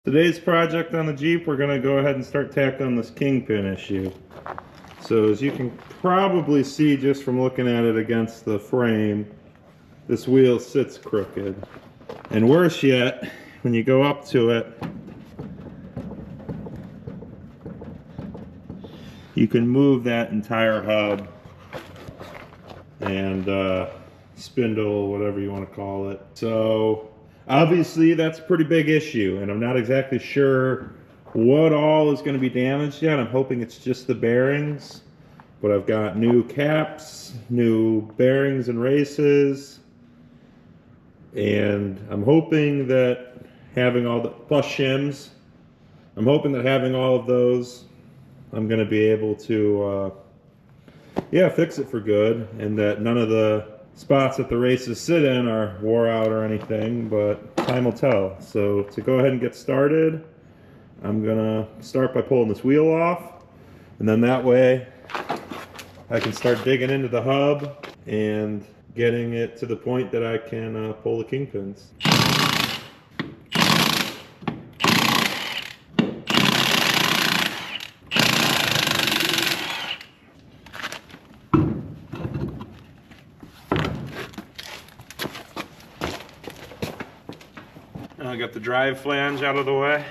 Today's project on the Jeep, we're going to go ahead and start tackling this kingpin issue. So as you can probably see just from looking at it against the frame, this wheel sits crooked. And worse yet, when you go up to it, you can move that entire hub and spindle, whatever you want to call it. So obviously that's a pretty big issue, and I'm not exactly sure what all is going to be damaged yet. I'm hoping it's just the bearings, but I've got new caps, new bearings and races, and I'm hoping that having all the, plus shims, I'm hoping that having all of those, I'm going to be able to fix it for good, and that none of the spots that the races sit in are wore out or anything, but time will tell. So to go ahead and get started, I'm gonna start by pulling this wheel off, and then that way I can start digging into the hub and getting it to the point that I can pull the kingpins. I got the drive flange out of the way.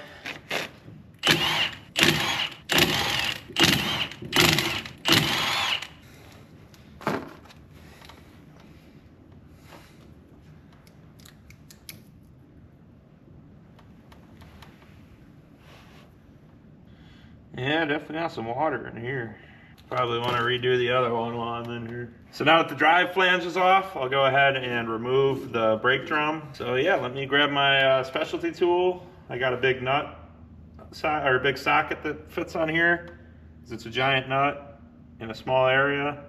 Yeah, definitely got some water in here. Probably want to redo the other one while I'm in here. So now that the drive flange is off, I'll go ahead and remove the brake drum. So yeah, let me grab my specialty tool. I got a big nut, or a big socket that fits on here, because it's a giant nut in a small area.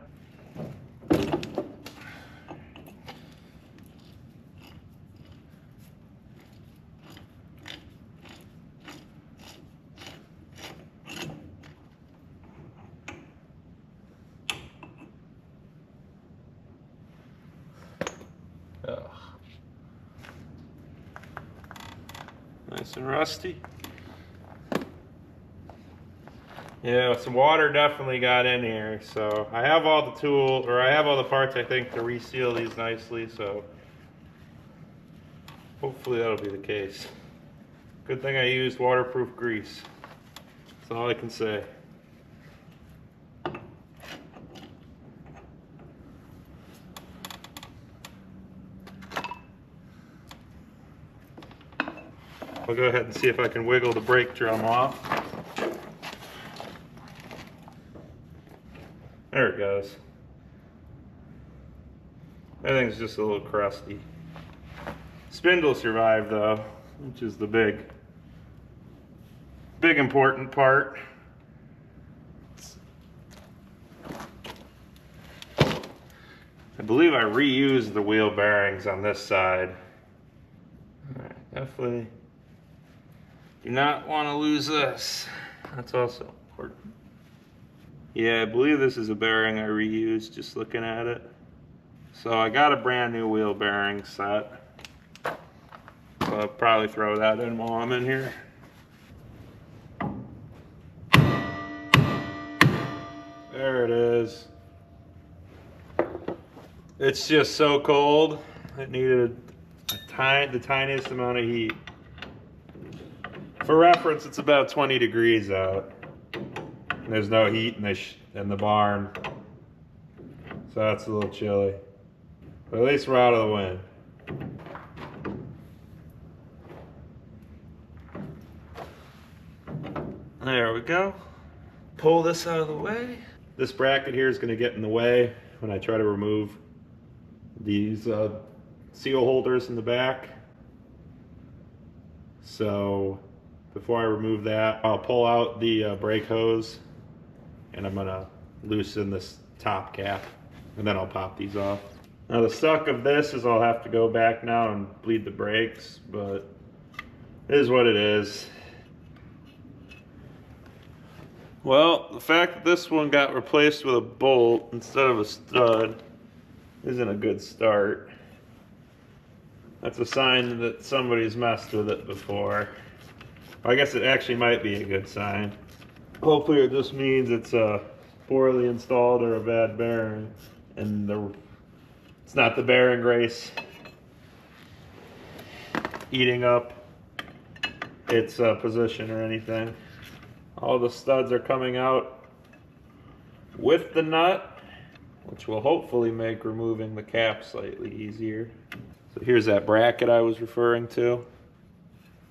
Ugh. Nice and rusty. Yeah, some water definitely got in here. So I have all the tool, or I have all the parts, I think, to reseal these nicely. So hopefully that'll be the case. Good thing I used waterproof grease. That's all I can say. I'll go ahead and see if I can wiggle the brake drum off. There it goes. Everything's just a little crusty. Spindle survived though, which is the big important part. I believe I reused the wheel bearings on this side. All right, definitely do not want to lose this. That's also important. Yeah, I believe this is a bearing I reused just looking at it. So I got a brand new wheel bearing set. So I'll probably throw that in while I'm in here. There it is. It's just so cold. It needed the tiniest amount of heat. For reference, it's about 20 degrees out. There's no heat in the barn, so that's a little chilly. But at least we're out of the wind. There we go. Pull this out of the way. This bracket here is going to get in the way when I try to remove these seal holders in the back. So before I remove that, I'll pull out the brake hose, and I'm gonna loosen this top cap, and then I'll pop these off. Now the suck of this is I'll have to go back now and bleed the brakes, but it is what it is. Well, the fact that this one got replaced with a bolt instead of a stud isn't a good start. That's a sign that somebody's messed with it before. I guess it actually might be a good sign. Hopefully it just means it's poorly installed or a bad bearing, and it's not the bearing race eating up its position or anything. All the studs are coming out with the nut, which will hopefully make removing the cap slightly easier. So here's that bracket I was referring to.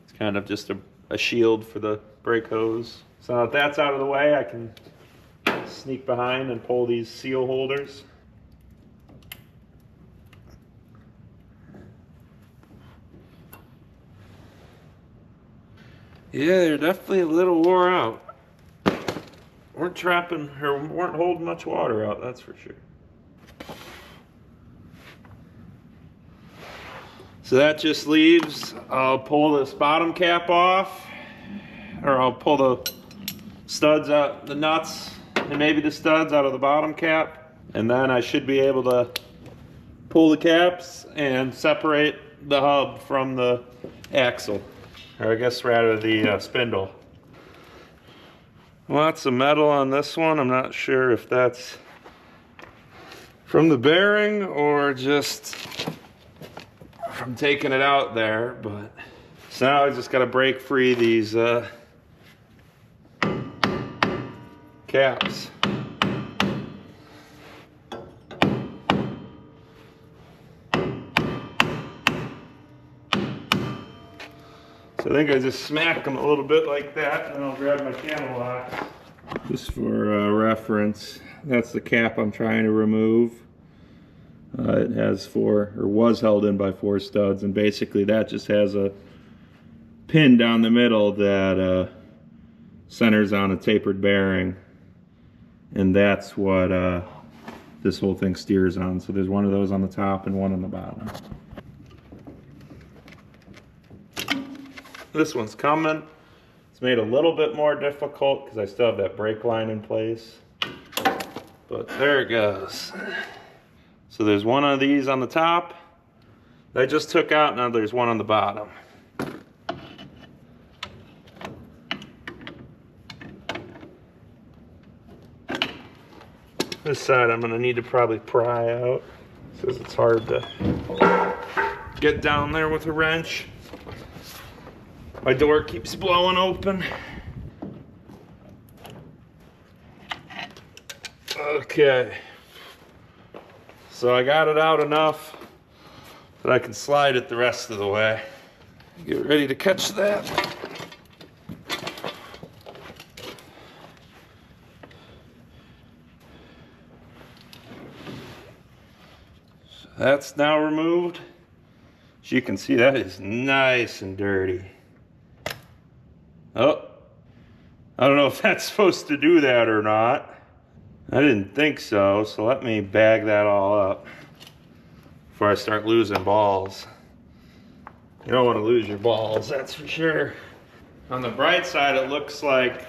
It's kind of just a shield for the brake hose. So now that that's out of the way, I can sneak behind and pull these seal holders. Yeah, they're definitely a little wore out. Weren't holding much water out, that's for sure. So that just leaves, I'll pull this bottom cap off, or I'll pull the studs out, the nuts, and maybe the studs out of the bottom cap, and then I should be able to pull the caps and separate the hub from the axle, or I guess rather the spindle. Lots of metal on this one. I'm not sure if that's from the bearing or just from taking it out there, but so now I just got to break free these caps. So I think I just smack them a little bit like that, and then I'll grab my channel locks. Just for reference, that's the cap I'm trying to remove. It has was held in by 4 studs, and basically that just has a pin down the middle that centers on a tapered bearing, and that's what this whole thing steers on. So there's one of those on the top and one on the bottom. This one's coming. It's made a little bit more difficult because I still have that brake line in place, but there it goes. So there's one of these on the top that I just took out. Now there's one on the bottom. This side I'm gonna need to probably pry out because it's hard to get down there with a wrench. My door keeps blowing open. Okay. So I got it out enough that I can slide it the rest of the way. Get ready to catch that. So that's now removed. As you can see, that is nice and dirty. Oh, I don't know if that's supposed to do that or not. I didn't think so, so let me bag that all up before I start losing balls. You don't want to lose your balls, that's for sure. On the bright side, it looks like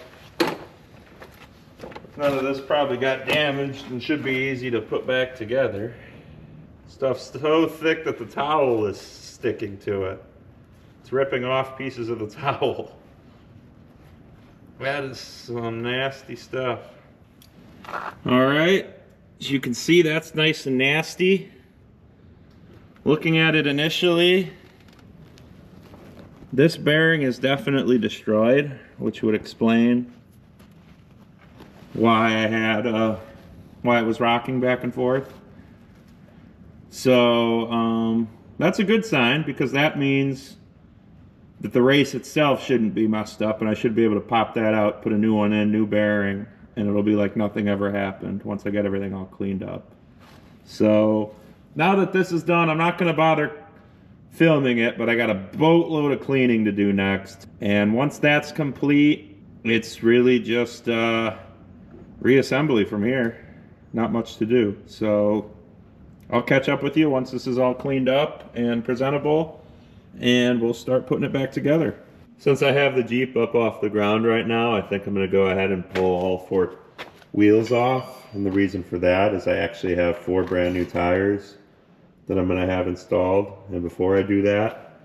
none of this probably got damaged and should be easy to put back together. Stuff's so thick that the towel is sticking to it. It's ripping off pieces of the towel. That is some nasty stuff. All right, as you can see, that's nice and nasty. Looking at it initially, this bearing is definitely destroyed, which would explain why why it was rocking back and forth. So that's a good sign, because that means that the race itself shouldn't be messed up, and I should be able to pop that out, put a new one in, new bearing, and it'll be like nothing ever happened once I get everything all cleaned up. So now that this is done, I'm not going to bother filming it, but I got a boatload of cleaning to do next. And once that's complete, it's really just reassembly from here. Not much to do. So I'll catch up with you once this is all cleaned up and presentable, and we'll start putting it back together. Since I have the Jeep up off the ground right now, I think I'm going to go ahead and pull all 4 wheels off. And the reason for that is I actually have 4 brand new tires that I'm going to have installed. And before I do that,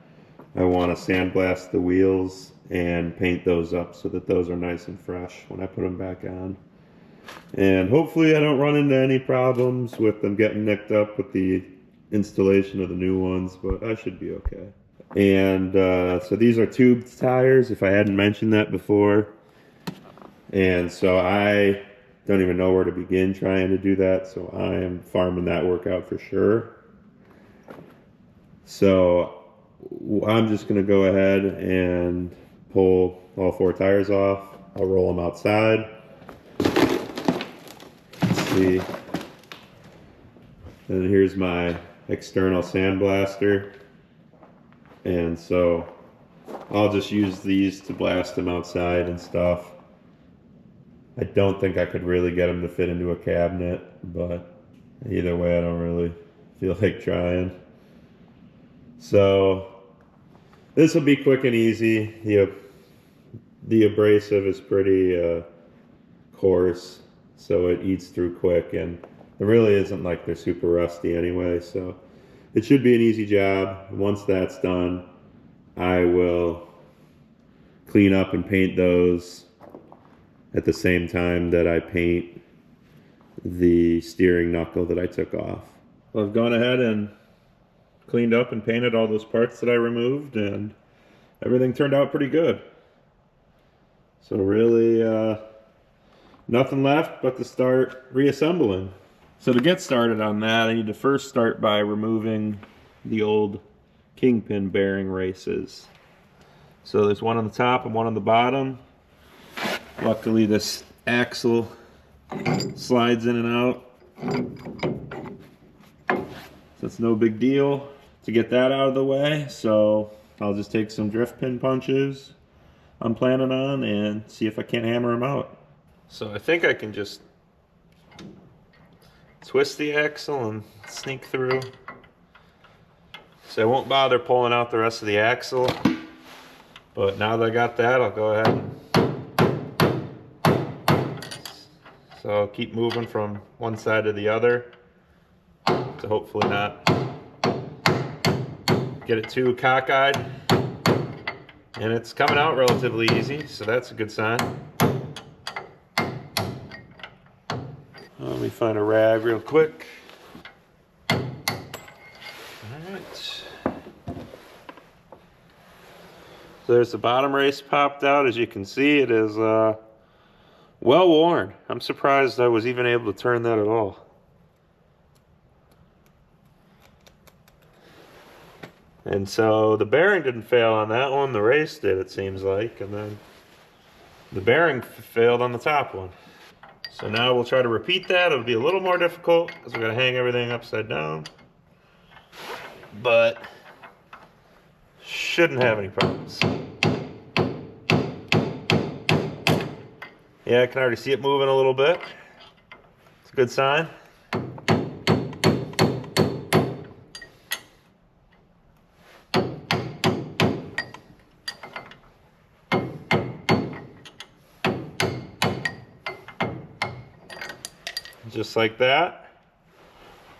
I want to sandblast the wheels and paint those up so that those are nice and fresh when I put them back on. And hopefully I don't run into any problems with them getting nicked up with the installation of the new ones, but I should be okay. And so these are tubed tires, if I hadn't mentioned that before. And so I don't even know where to begin trying to do that, so I am farming that work out for sure. So I'm just going to go ahead and pull all 4 tires off. I'll roll them outside. Let's see. And here's my external sandblaster. And so I'll just use these to blast them outside and stuff. I don't think I could really get them to fit into a cabinet, but either way, I don't really feel like trying. So this will be quick and easy. The abrasive is pretty coarse, so it eats through quick, and it really isn't like they're super rusty anyway, so it should be an easy job. Once that's done, I will clean up and paint those at the same time that I paint the steering knuckle that I took off. Well, I've gone ahead and cleaned up and painted all those parts that I removed, and everything turned out pretty good. So really nothing left but to start reassembling. So to get started on that, I need to first start by removing the old Kingpin bearing races. So there's one on the top and one on the bottom. Luckily this axle slides in and out, so it's no big deal to get that out of the way. So I'll just take some drift pin punches I'm planning on and see if I can't hammer them out. So I think I can just twist the axle and sneak through. So I won't bother pulling out the rest of the axle, but now that I got that, I'll go ahead and so I'll keep moving from one side to the other to hopefully not get it too cockeyed. And it's coming out relatively easy, so that's a good sign. Let me find a rag real quick. Alright. So there's the bottom race popped out. As you can see, it is well worn. I'm surprised I was even able to turn that at all. And so the bearing didn't fail on that one, the race did, it seems like, and then the bearing failed on the top one. So now we'll try to repeat that. It'll be a little more difficult because we're going to hang everything upside down, but shouldn't have any problems. Yeah, I can already see it moving a little bit. It's a good sign. Just like that,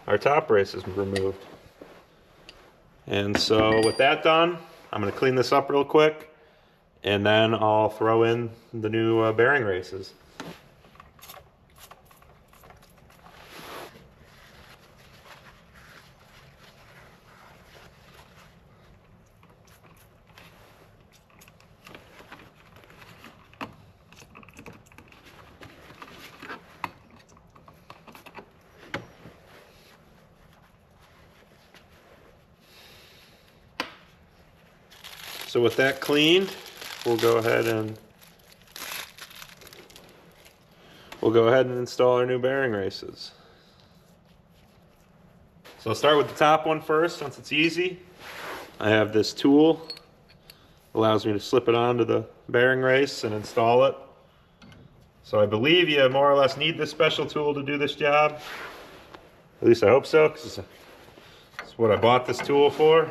our top race is removed. And so with that done, I'm going to clean this up real quick, and then I'll throw in the new bearing races. So with that cleaned, we'll go ahead and install our new bearing races. So I'll start with the top one first, since it's easy. I have this tool, allows me to slip it onto the bearing race and install it. So I believe you more or less need this special tool to do this job. At least I hope so, because it's what I bought this tool for.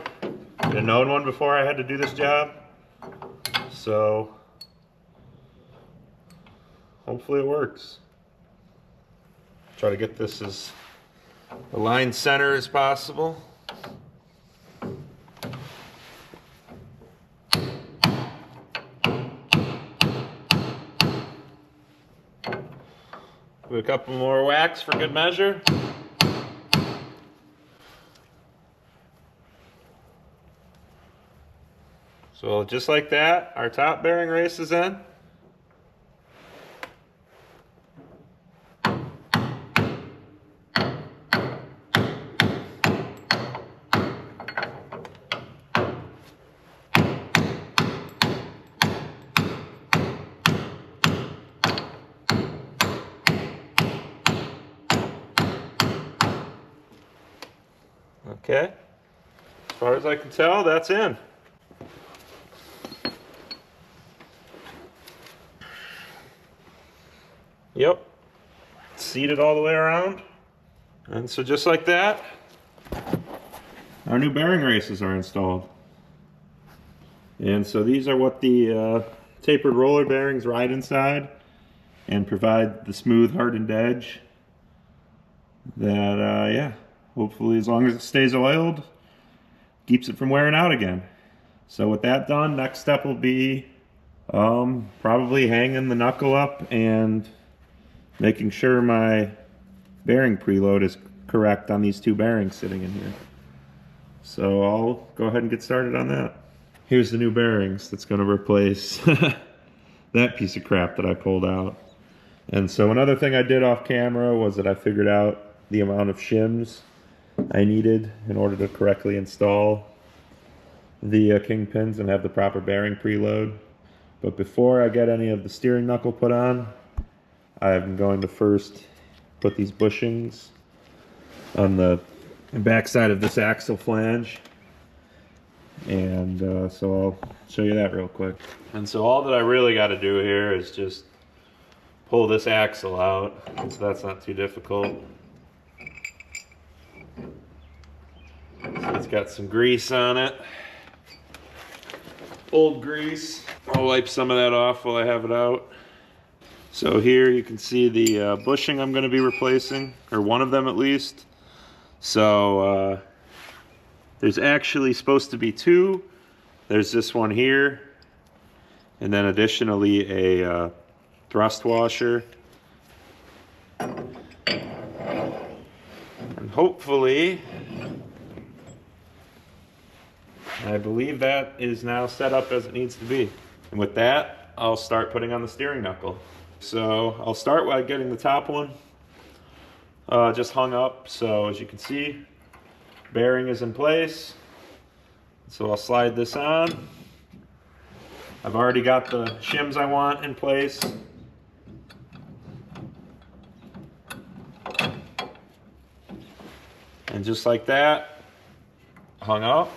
I didn't own one before I had to do this job, so hopefully it works. Try to get this as aligned center as possible. a couple more whacks for good measure. So just like that, our top bearing race is in. Okay, as far as I can tell, that's in. Yep, seated all the way around. And so just like that, our new bearing races are installed. And so these are what the tapered roller bearings ride inside and provide the smooth hardened edge that, yeah, hopefully as long as it stays oiled, keeps it from wearing out again. So with that done, next step will be probably hanging the knuckle up and making sure my bearing preload is correct on these two bearings sitting in here. So I'll go ahead and get started on that. Here's the new bearings that's going to replace that piece of crap that I pulled out. And so another thing I did off camera was that I figured out the amount of shims I needed in order to correctly install the kingpins and have the proper bearing preload. But before I get any of the steering knuckle put on, I'm going to first put these bushings on the back side of this axle flange. And so I'll show you that real quick. And so all that I really got to do here is just pull this axle out. So that's not too difficult. So it's got some grease on it. Old grease. I'll wipe some of that off while I have it out. So here you can see the bushing I'm going to be replacing, or one of them at least. So there's actually supposed to be two. There's this one here, and then additionally a thrust washer. And hopefully, I believe that is now set up as it needs to be. And with that, I'll start putting on the steering knuckle. So I'll start by getting the top one just hung up. So as you can see, bearing is in place. So I'll slide this on. I've already got the shims I want in place. And just like that, hung up.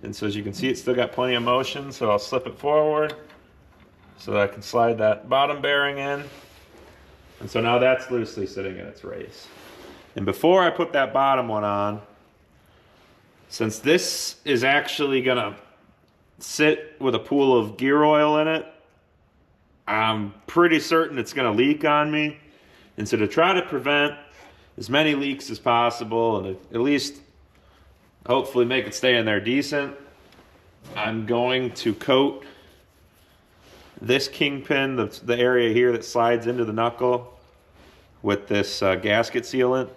And so as you can see, it's still got plenty of motion, so I'll slip it forward so that I can slide that bottom bearing in. And so now that's loosely sitting in its race. And before I put that bottom one on, since this is actually gonna sit with a pool of gear oil in it, I'm pretty certain it's gonna leak on me. And so to try to prevent as many leaks as possible and at least hopefully make it stay in there decent, I'm going to coat this kingpin, the area here that slides into the knuckle, with this gasket sealant.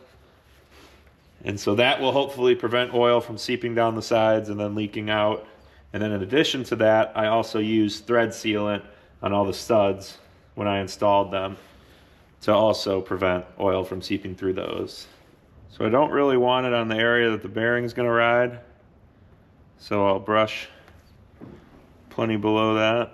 And so that will hopefully prevent oil from seeping down the sides and then leaking out. And then in addition to that, I also used thread sealant on all the studs when I installed them to also prevent oil from seeping through those. So I don't really want it on the area that the bearing is going to ride. So I'll brush plenty below that.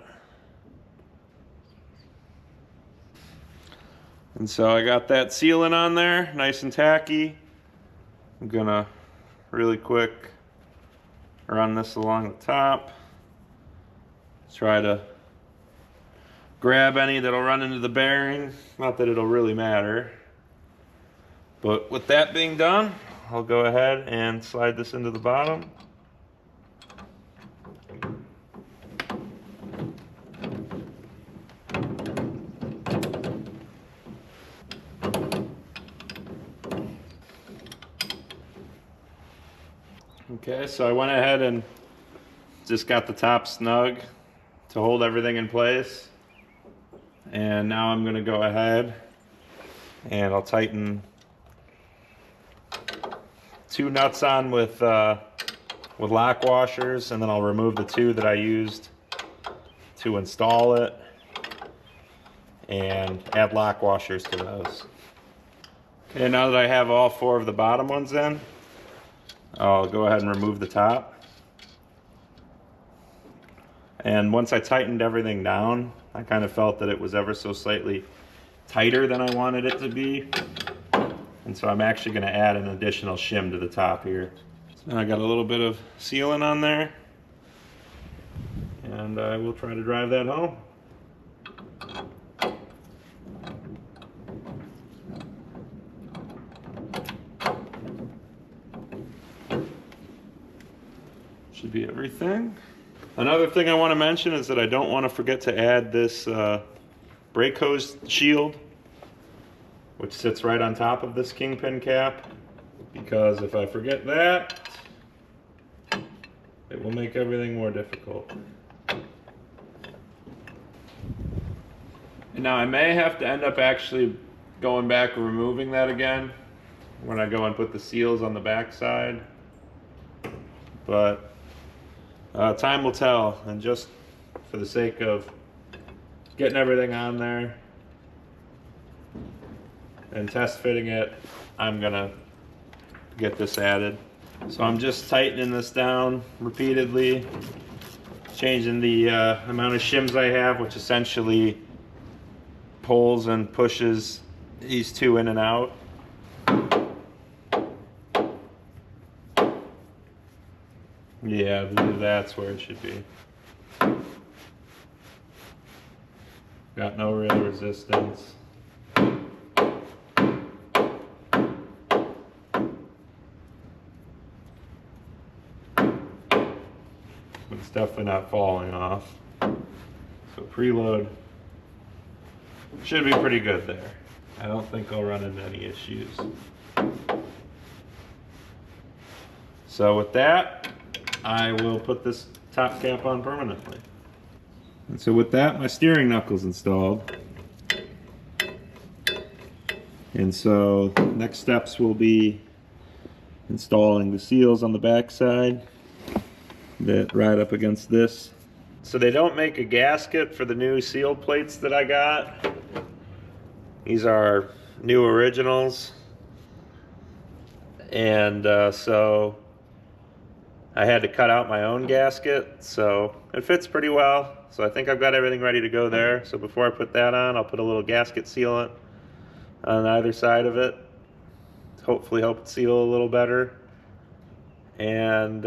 And so I got that sealant on there, nice and tacky. I'm gonna really quick run this along the top. Try to grab any that'll run into the bearing. Not that it'll really matter. But with that being done, I'll go ahead and slide this into the bottom. Okay, so I went ahead and just got the top snug to hold everything in place. And now I'm going to go ahead And I'll tighten 2 nuts on with lock washers, and then I'll remove the 2 that I used to install it and add lock washers to those. Okay, now that I have all 4 of the bottom ones in, I'll go ahead and remove the top. And once I tightened everything down, I kind of felt that it was ever so slightly tighter than I wanted it to be. And so I'm actually going to add an additional shim to the top here. So now I got a little bit of sealant on there, and I will try to drive that home. Should be everything. Another thing I want to mention is that I don't want to forget to add this brake hose shield, which sits right on top of this kingpin cap, because if I forget that, it will make everything more difficult. And now I may have to end up actually going back and removing that again when I go and put the seals on the back side, but time will tell, and just for the sake of getting everything on there and test fitting it, I'm gonna get this added. So I'm just tightening this down repeatedly, changing the amount of shims I have, which essentially pulls and pushes these 2 in and out. Yeah, I believe that's where it should be. Got no real resistance. It's definitely not falling off. So preload should be pretty good there. I don't think I'll run into any issues. So with that, I will put this top cap on permanently. And so with that, my steering knuckle's installed. And so next steps will be installing the seals on the back side that ride up against this. So they don't make a gasket for the new seal plates that I got. These are new originals. And so I had to cut out my own gasket, so it fits pretty well. So I think I've got everything ready to go there. So before I put that on, I'll put a little gasket sealant on either side of it. Hopefully help it seal a little better. And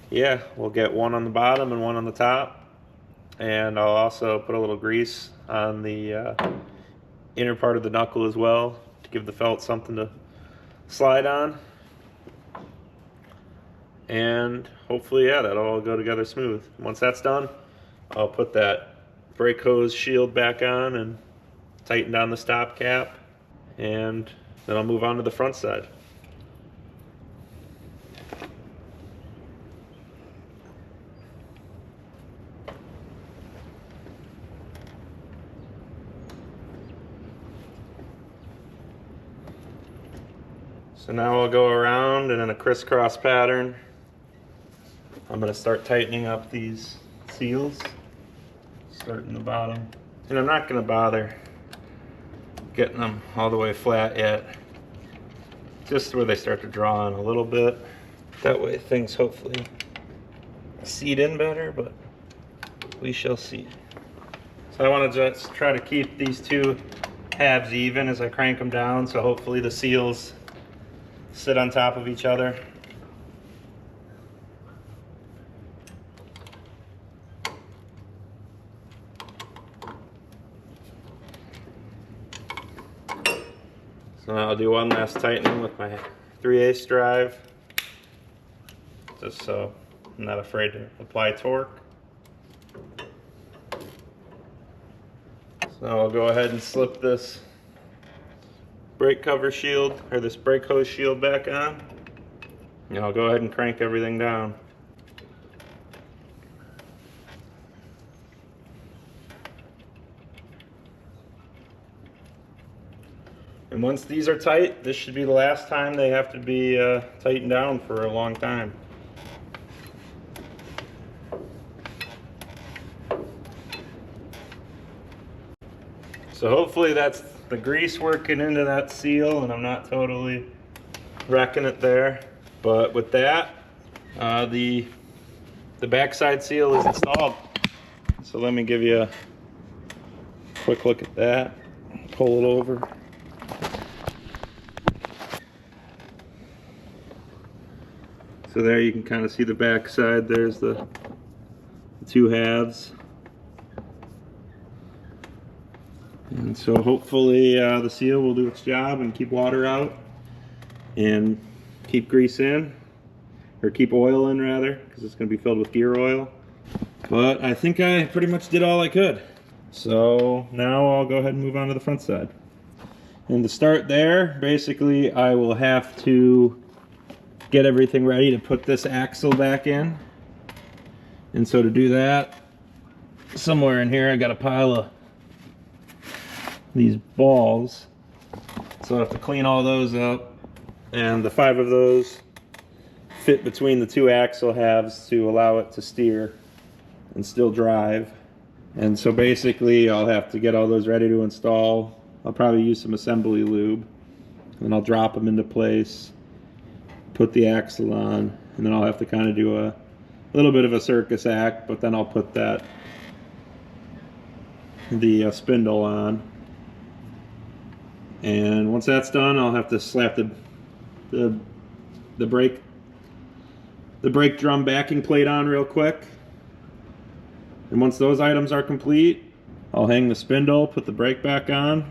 yeah, we'll get one on the bottom and one on the top. And I'll also put a little grease on the inner part of the knuckle as well, to give the felt something to slide on. And hopefully, yeah, that'll all go together smooth. Once that's done, I'll put that brake hose shield back on and tighten down the stop cap, and then I'll move on to the front side. So now I'll go around and in a crisscross pattern, I'm going to start tightening up these seals, starting the bottom. And I'm not going to bother getting them all the way flat yet, just where they start to draw on a little bit. That way things hopefully seat in better, but we shall see. So I want to just try to keep these 2 halves even as I crank them down, so hopefully the seals sit on top of each other. So now I'll do one last tightening with my 3/8 drive, just so I'm not afraid to apply torque. So I'll go ahead and slip this brake cover shield, or this brake hose shield, back on. And I'll go ahead and crank everything down. And once these are tight, this should be the last time they have to be tightened down for a long time. So hopefully that's the grease working into that seal and I'm not totally wrecking it there. But with that, the backside seal is installed. So let me give you a quick look at that. Pull it over. So there you can kind of see the backside. There's the two halves. And so hopefully the seal will do its job and keep water out and keep grease in, or keep oil in rather, because it's going to be filled with gear oil. But I think I pretty much did all I could. So now I'll go ahead and move on to the front side. And to start there, basically I will have to get everything ready to put this axle back in. And so to do that, somewhere in here I got a pile of these balls, so I have to clean all those up, and the 5 of those fit between the 2 axle halves to allow it to steer and still drive. And so basically I'll have to get all those ready to install. I'll probably use some assembly lube, and I'll drop them into place, put the axle on, and then I'll have to kind of do a little bit of a circus act, but then I'll put the spindle on. And once that's done, I'll have to slap the brake drum backing plate on real quick. And once those items are complete, I'll hang the spindle, put the brake back on,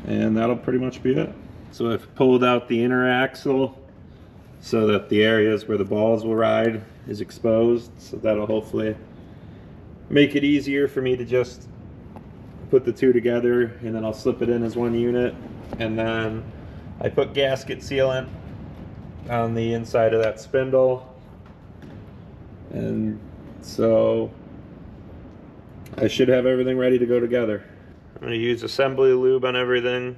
and that'll pretty much be it. So I've pulled out the inner axle so that the areas where the balls will ride is exposed, so that'll hopefully make it easier for me to just put the two together, and then I'll slip it in as one unit. And then I put gasket sealant on the inside of that spindle, and so I should have everything ready to go together. I'm going to use assembly lube on everything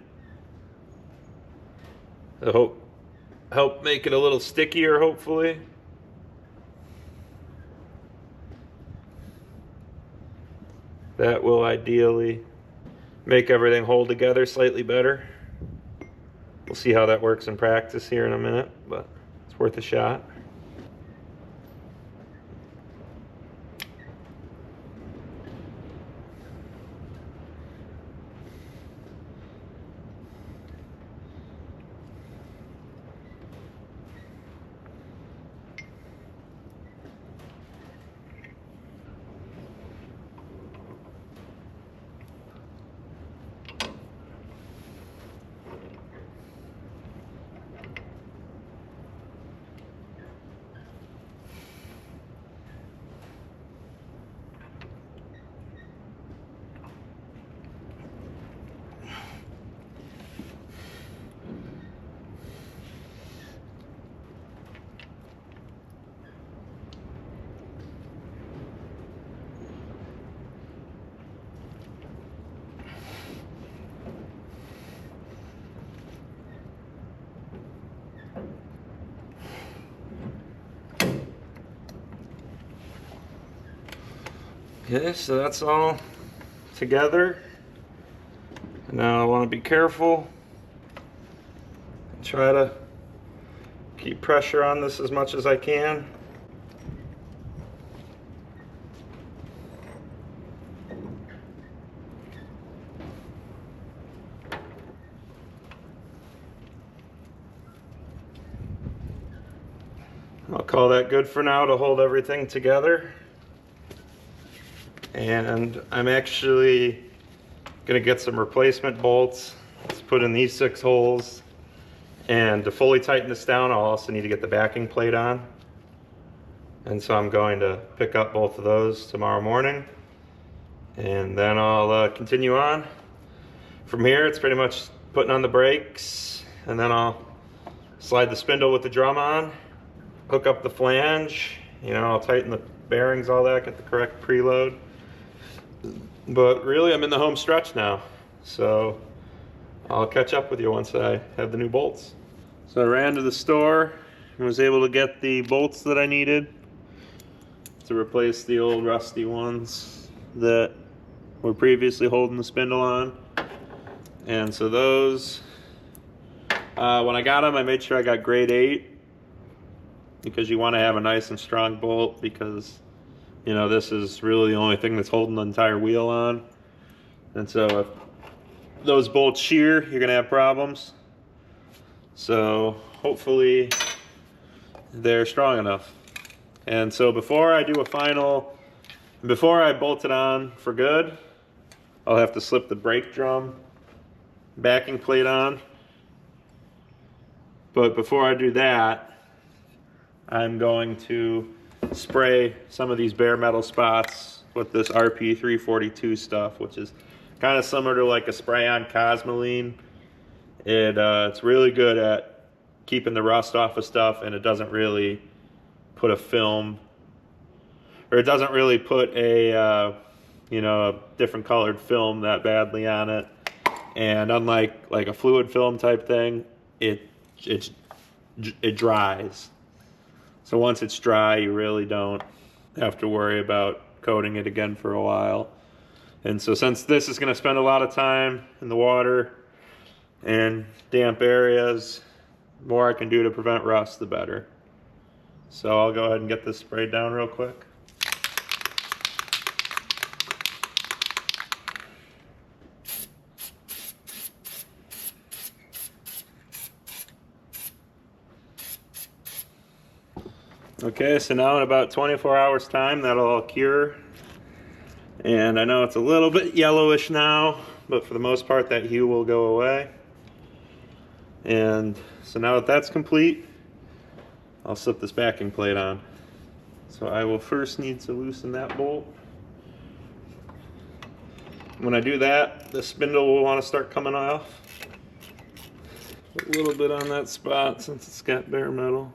to help make it a little stickier, hopefully. That will ideally make everything hold together slightly better. We'll see how that works in practice here in a minute, but it's worth a shot. Okay, so that's all together. Now I want to be careful and try to keep pressure on this as much as I can. I'll call that good for now to hold everything together. And I'm actually gonna get some replacement bolts to put in these 6 holes. And to fully tighten this down, I'll also need to get the backing plate on. And so I'm going to pick up both of those tomorrow morning. And then I'll continue on. From here, it's pretty much putting on the brakes, and then I'll slide the spindle with the drum on, hook up the flange, I'll tighten the bearings, all that, get the correct preload. But really, I'm in the home stretch now. So I'll catch up with you once I have the new bolts. So I ran to the store and was able to get the bolts that I needed to replace the old rusty ones that were previously holding the spindle on. And so those, when I got them, I made sure I got grade 8, because you want to have a nice and strong bolt, because you know this is really the only thing that's holding the entire wheel on. And so if those bolts shear, you're gonna have problems. So hopefully they're strong enough. And so before I do before I bolt it on for good, I'll have to slip the brake drum backing plate on. But before I do that, I'm going to spray some of these bare metal spots with this RP 342 stuff, which is kind of similar to like a spray-on Cosmoline. It's really good at keeping the rust off of stuff, and it doesn't really put a film, or it doesn't really put a you know, a different colored film that badly on it. And unlike like a fluid film type thing, it dries. So once it's dry, you really don't have to worry about coating it again for a while. And so since this is going to spend a lot of time in the water and damp areas, the more I can do to prevent rust, the better. So I'll go ahead and get this sprayed down real quick. Okay, so now in about 24 hours time, that'll all cure. And I know it's a little bit yellowish now, but for the most part that hue will go away. And so now that that's complete, I'll slip this backing plate on. So I will first need to loosen that bolt. When I do that, the spindle will want to start coming off. A little bit on that spot since it's got bare metal.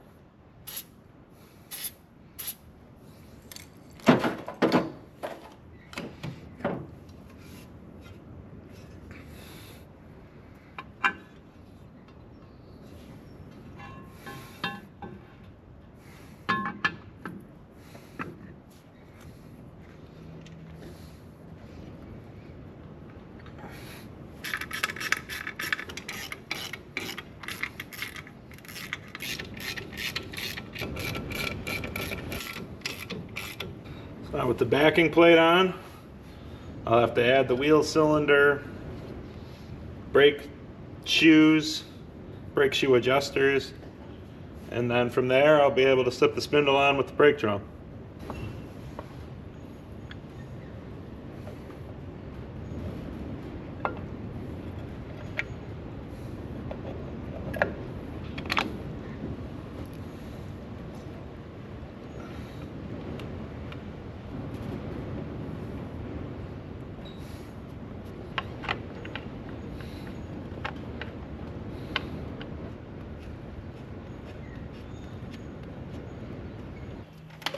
Now with the backing plate on, I'll have to add the wheel cylinder, brake shoes, brake shoe adjusters, and then from there I'll be able to slip the spindle on with the brake drum.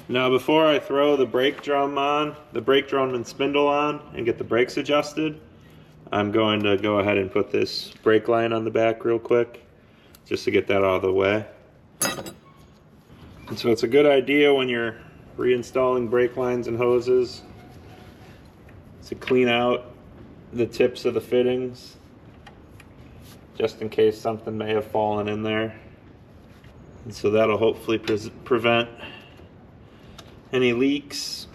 Now before I throw the brake drum and spindle on and get the brakes adjusted, I'm going to go ahead and put this brake line on the back real quick, just to get that out of the way. And so it's a good idea when you're reinstalling brake lines and hoses to clean out the tips of the fittings, just in case something may have fallen in there. And so that'll hopefully prevent any leaks.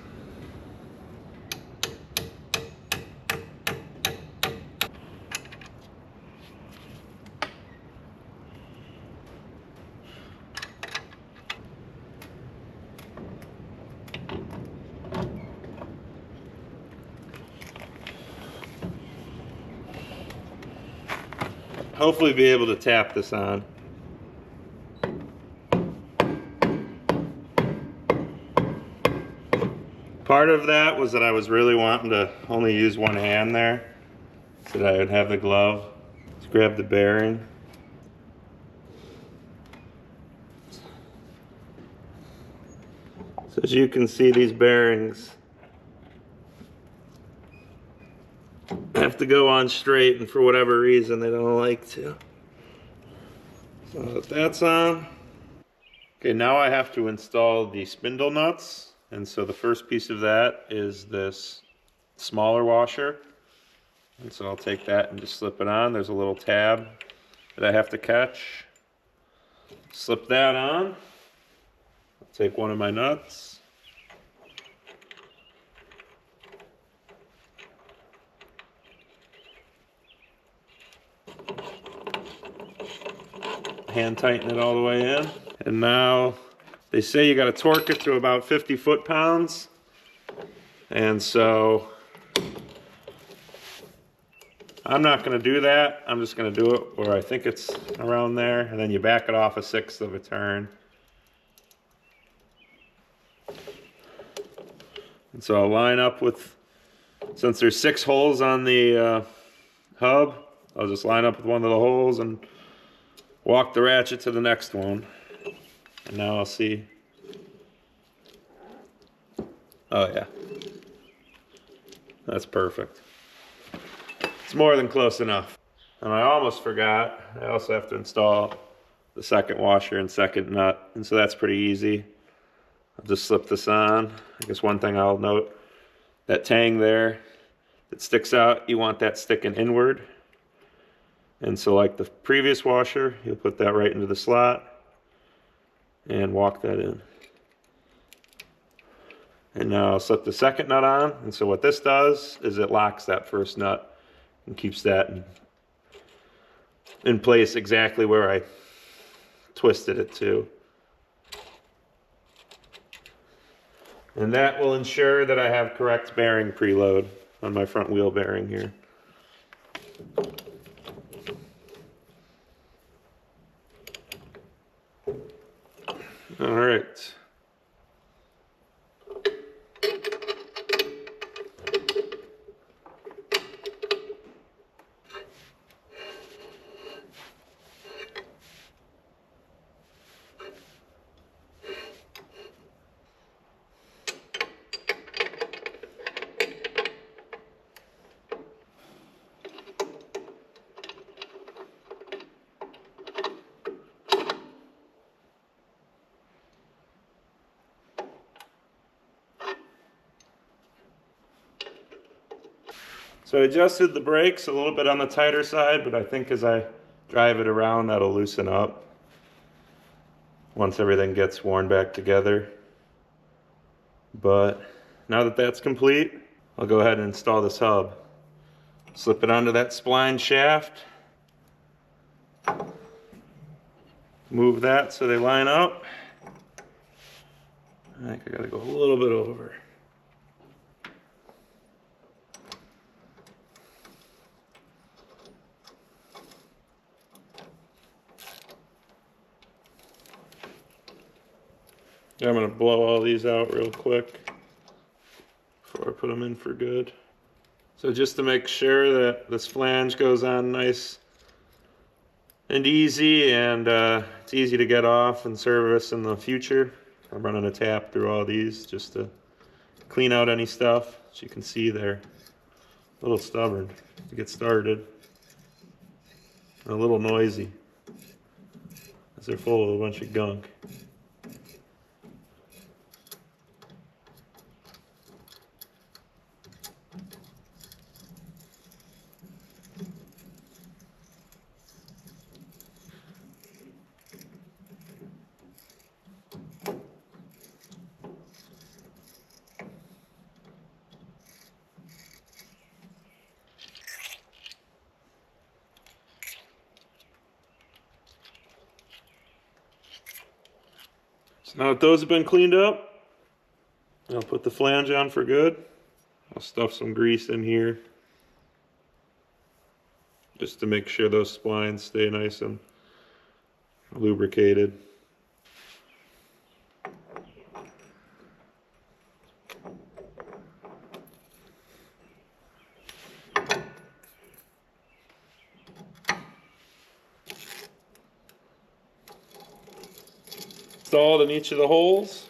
Hopefully be able to tap this on. Part of that was that I was really wanting to only use one hand there, so that I would have the glove to grab the bearing. So as you can see, these bearings have to go on straight, and for whatever reason they don't like to. So that's on. Okay, now I have to install the spindle nuts, and so the first piece of that is this smaller washer. And so I'll take that and just slip it on. There's a little tab that I have to catch. Slip that on. I'll take one of my nuts. Hand tighten it all the way in. And now they say you got to torque it to about 50 foot-pounds. And so I'm not going to do that. I'm just going to do it where I think it's around there, and then you back it off 1/6 of a turn. And so I'll line up with, since there's 6 holes on the hub, I'll just line up with one of the holes and walk the ratchet to the next one. And now I'll see. Oh yeah. That's perfect. It's more than close enough. And I almost forgot, I also have to install the second washer and second nut. And so that's pretty easy. I'll just slip this on. I guess one thing I'll note, that tang there that sticks out, you want that sticking inward. And so like the previous washer, you'll put that right into the slot and walk that in. And now I'll slip the second nut on. And so what this does is it locks that first nut and keeps that in place exactly where I twisted it to. And that will ensure that I have correct bearing preload on my front wheel bearing here. All right. So I adjusted the brakes a little bit on the tighter side, but I think as I drive it around, that'll loosen up once everything gets worn back together. But now that that's complete, I'll go ahead and install this hub. Slip it onto that spline shaft. Move that so they line up. I think I gotta go a little bit over. I'm going to blow all these out real quick before I put them in for good. So just to make sure that this flange goes on nice and easy, and it's easy to get off and service in the future, I'm running a tap through all these just to clean out any stuff. As you can see, they're a little stubborn to get started and a little noisy as they're full of a bunch of gunk. So now that those have been cleaned up, I'll put the flange on for good. I'll stuff some grease in here just to make sure those splines stay nice and lubricated. Installed in each of the holes.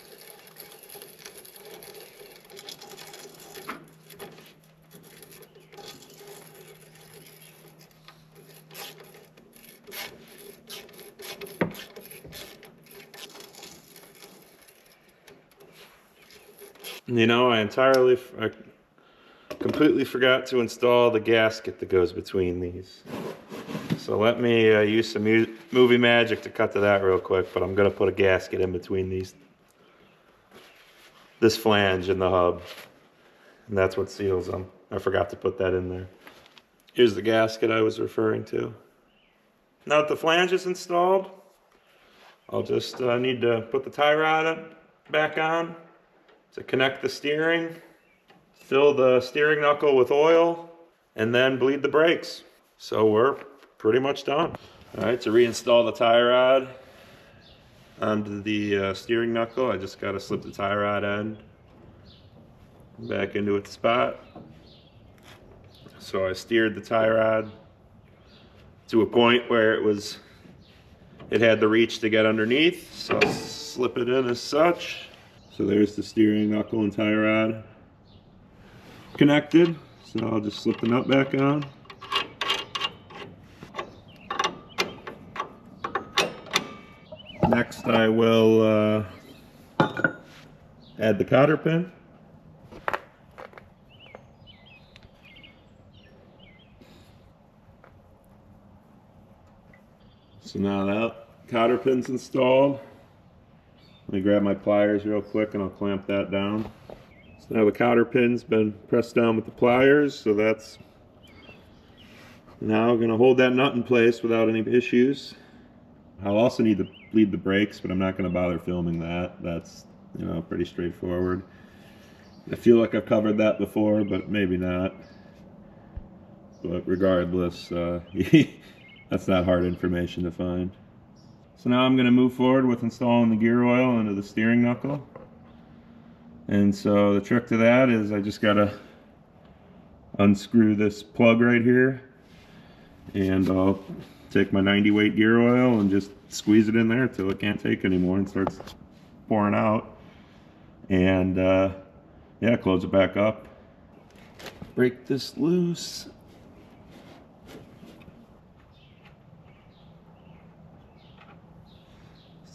You know, I completely forgot to install the gasket that goes between these. So let me use some movie magic to cut to that real quick, but I'm gonna put a gasket in between this flange and the hub. And that's what seals them. I forgot to put that in there. Here's the gasket I was referring to. Now that the flange is installed, I'll just need to put the tie rod back on to connect the steering, fill the steering knuckle with oil, and then bleed the brakes. So we're pretty much done. All right, to reinstall the tie rod onto the steering knuckle, I just gotta slip the tie rod end back into its spot. So I steered the tie rod to a point where it had the reach to get underneath, so I'll slip it in as such. So there's the steering knuckle and tie rod connected. So I'll just slip the nut back on. Next I will add the cotter pin. So now that cotter pin's installed, let me grab my pliers real quick and I'll clamp that down. So now the cotter pin's been pressed down with the pliers, so that's now going to hold that nut in place without any issues. I'll also need to bleed the brakes, but I'm not going to bother filming that. That's, you know, pretty straightforward. I feel like I've covered that before, but maybe not. But regardless, that's not hard information to find. So now I'm going to move forward with installing the gear oil into the steering knuckle. And so the trick to that is I just got to unscrew this plug right here, and I'll take my 90 weight gear oil and just squeeze it in there till it can't take anymore and starts pouring out. And yeah, close it back up. Break this loose.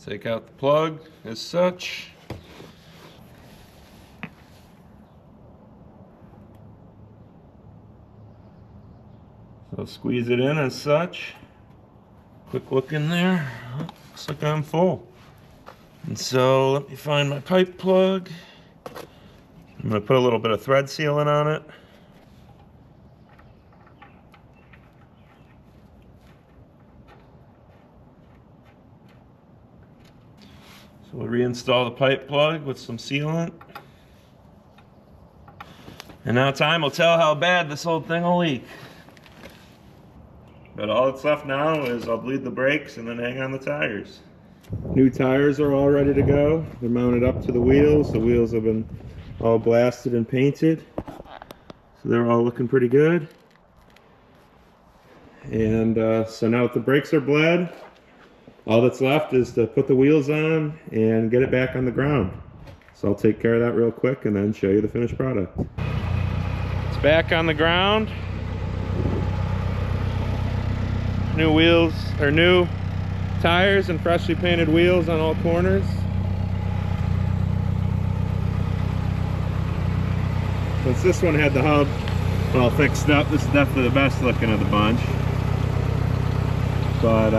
Take out the plug as such. So squeeze it in as such. Quick look in there. Looks like I'm full. And so let me find my pipe plug. I'm going to put a little bit of thread sealant on it. So we'll reinstall the pipe plug with some sealant. And now time will tell how bad this whole thing will leak. But all that's left now is I'll bleed the brakes and then hang on the tires. New tires are all ready to go. They're mounted up to the wheels. The wheels have been all blasted and painted. So they're all looking pretty good. And so now that the brakes are bled, all that's left is to put the wheels on and get it back on the ground. So I'll take care of that real quick and then show you the finished product. It's back on the ground. New wheels, or new tires and freshly painted wheels on all corners. Since this one had the hub all fixed up, this is definitely the best looking of the bunch. But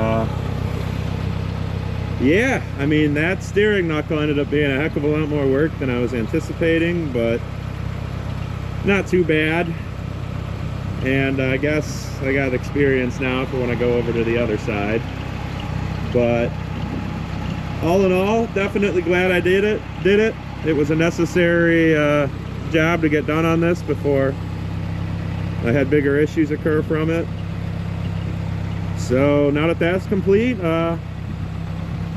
yeah, I mean, that steering knuckle ended up being a heck of a lot more work than I was anticipating, but not too bad. And I guess I got experience now for when I go over to the other side. But all in all, definitely glad I did it. It was a necessary job to get done on this before I had bigger issues occur from it. So now that that's complete, I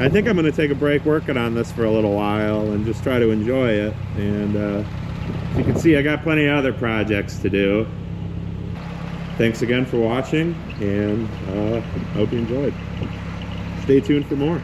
think I'm going to take a break working on this for a little while and just try to enjoy it. And as you can see, I got plenty of other projects to do. Thanks again for watching, and hope you enjoyed. Stay tuned for more.